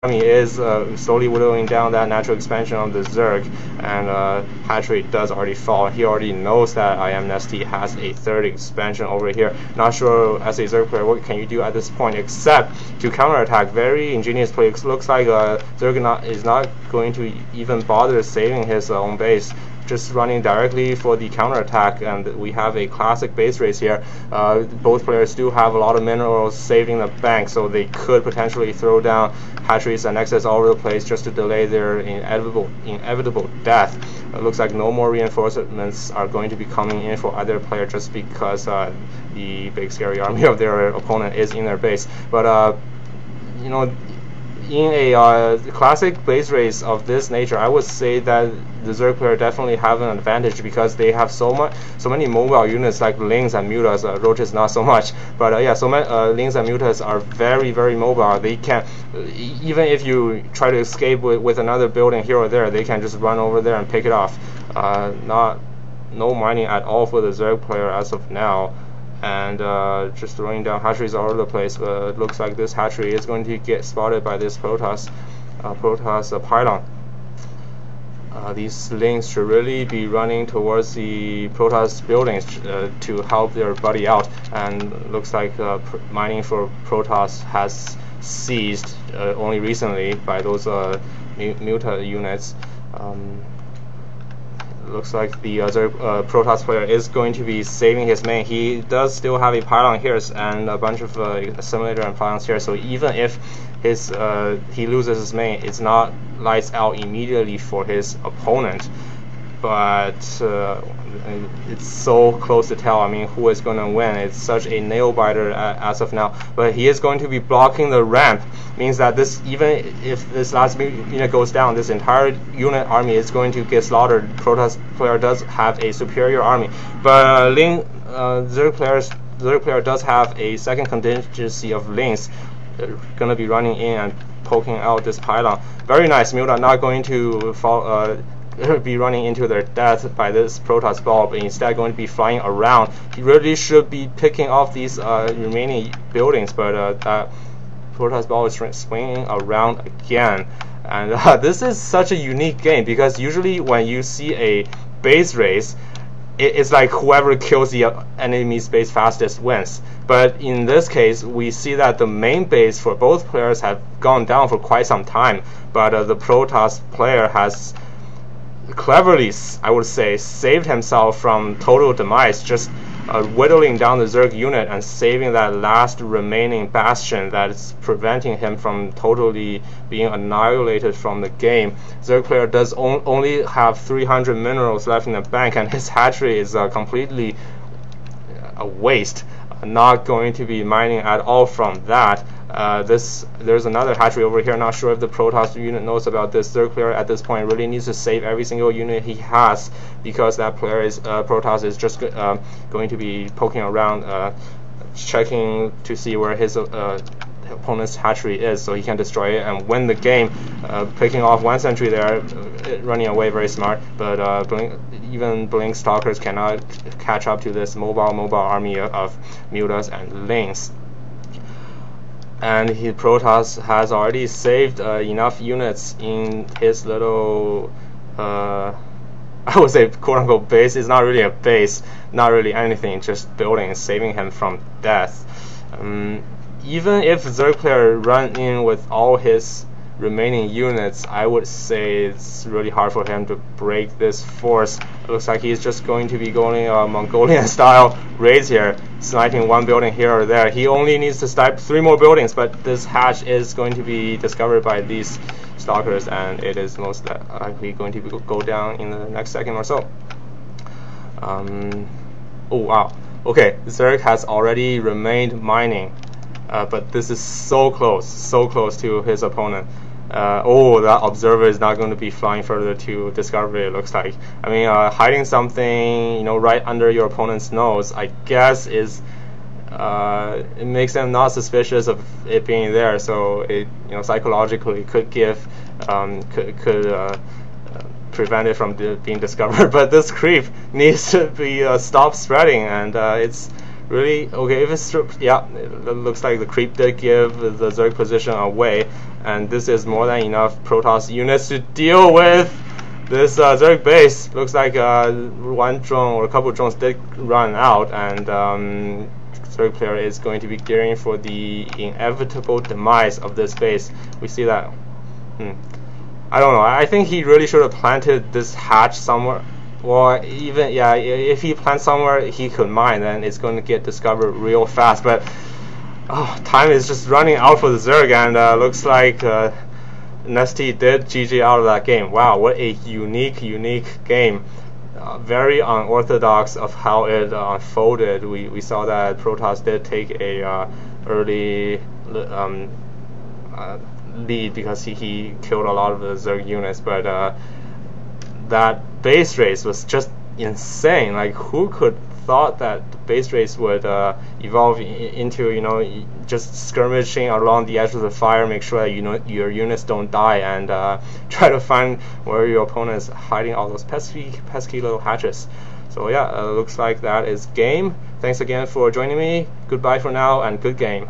army is slowly whittling down that natural expansion of the Zerg, and hatch rate does already fall. He already knows that IMNesTea has a third expansion over here. Not sure as a Zerg player what can you do at this point except to counterattack. Very ingenious play. It looks like Zerg is not going to even bother saving his own base, just running directly for the counterattack, and we have a classic base race here. Both players do have a lot of minerals saving the bank, so they could potentially throw down hatcheries and nexus all over the place just to delay their inevitable death. It looks like no more reinforcements are going to be coming in for either player just because the big scary army of their opponent is in their base. But you know, in a classic base race of this nature, I would say that the Zerg player definitely have an advantage because they have so many mobile units like Lings and Mutas. Roaches not so much, but yeah, so many Lings and Mutas are very mobile. They can, even if you try to escape with another building here or there, they can just run over there and pick it off. No mining at all for the Zerg player as of now. And just throwing down hatcheries all over the place. It looks like this hatchery is going to get spotted by this Protoss pylon. These Lings should really be running towards the Protoss buildings to help their buddy out. And looks like mining for Protoss has ceased only recently by those Muta units. Looks like the other Protoss player is going to be saving his main. He does still have a pylon here and a bunch of assimilator and pylons here, so even if he loses his main, it's not lights out immediately for his opponent. But it's so close to tell. I mean, who is going to win? It's such a nail biter as of now. But he is going to be blocking the ramp. Means that this, even if this last unit goes down, this entire unit army is going to get slaughtered. Protoss player does have a superior army, but Zerg player does have a second contingency of Lings going to be running in and poking out this pylon. Very nice. Muta not going to fall. Be running into their death by this Protoss ball, but instead going to be flying around. He really should be picking off these remaining buildings, but that Protoss ball is swinging around again. And this is such a unique game because usually when you see a base race, it's like whoever kills the enemy's base fastest wins. But in this case, we see that the main base for both players have gone down for quite some time, but the Protoss player has cleverly, I would say, saved himself from total demise, just whittling down the Zerg unit and saving that last remaining bastion that is preventing him from totally being annihilated from the game. Zerg player does only have 300 minerals left in the bank, and his hatchery is completely a waste. Not going to be mining at all from that. There's another hatchery over here. Not sure if the Protoss unit knows about this. Zerg player at this point really needs to save every single unit he has because that player is Protoss is just going to be poking around, checking to see where his opponent's hatchery is so he can destroy it and win the game. Picking off one sentry there, running away, very smart, but even Blink Stalkers cannot catch up to this mobile army of Mutas and Lings. And Protoss has already saved enough units in his little I would say quote-unquote base. It's not really a base, not really anything, just buildings, saving him from death. Even if Zerg player run in with all his remaining units, I would say it's really hard for him to break this force. It looks like he's just going to be going Mongolian style raids here, sniping one building here or there. He only needs to snipe 3 more buildings, but this hatch is going to be discovered by these stalkers, and it is most likely going to go down in the next second or so. Oh wow. Okay, Zerg has already remained mining, but this is so close to his opponent. Oh, that observer is not going to be flying further to discovery, it looks like. I mean, hiding something, you know, right under your opponent's nose, I guess is it makes them not suspicious of it being there. So it, you know, psychologically could give could prevent it from being discovered. But this creep needs to be stopped spreading, and it's Really? Okay, if it's yeah, it looks like the creep did give the Zerg position away, and this is more than enough Protoss units to deal with this Zerg base. Looks like one drone or a couple drones did run out, and Zerg player is going to be gearing for the inevitable demise of this base. We see that. I don't know. I think he really should have planted this hatch somewhere. Or even, yeah, if he plants somewhere he could mine, then it's going to get discovered real fast. But time is just running out for the Zerg, and looks like IMNesTea did GG out of that game. Wow, what a unique game. Very unorthodox of how it unfolded. We saw that Protoss did take a early lead because he killed a lot of the Zerg units, but that base race was just insane. Like, who could thought that the base race would evolve into, you know, just skirmishing along the edge of the fire, make sure that your units don't die, and try to find where your opponent is hiding all those pesky little hatches. So yeah, looks like that is game. Thanks again for joining me. Goodbye for now, and good game.